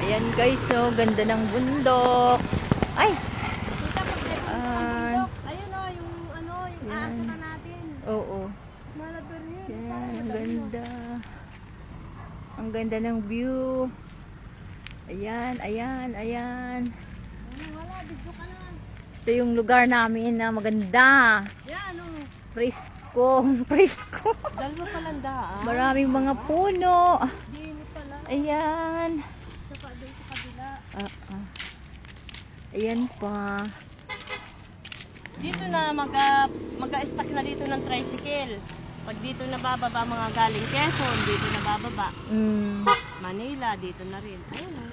Ayan guys, so ganda ng bundok. Ay! Ayun o, yung ano, yung Yan. aakyat na natin. Oo. Malapit rin. Yan, ang ganda. Ang ganda ng view. Ayan, ayan, ayan. Wala, video ka na. Ito yung lugar namin na maganda. Yan o. Presko, presko. Dalawa palang daan. Maraming mga puno. Dinit pala. Ayan. Saka doon sa kabila. Ayan pa. Dito na mag-stack na dito ng tricycle. Pag dito nabababa mga galing Quezon, dito nabababa. Manila, dito na rin. Ayun o.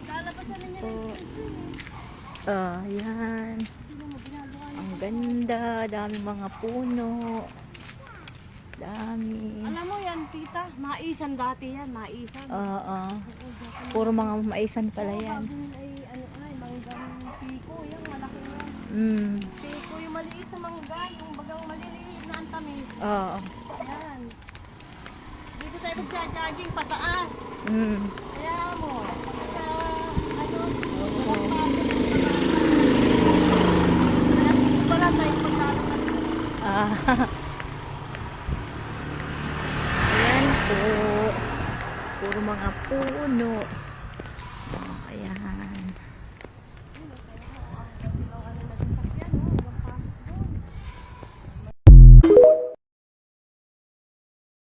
Lalabasan na niya dito. Ayan. Ang ganda. Daming mga puno. Dami. Alam mo yan, tita, maisan dati yan, maisan. Puro mga maisan pala yan. Ay, ano ay, manggang piko, yan, malaki yan. Piko, yung maliit na mangga, yung bagang maliliit na antamis. Yan. Dito tayo magja-jogging pataas. Kaya mo, sa, ano, wala tayo paglalakad. Ayan po. Puro mga puno. Ayan.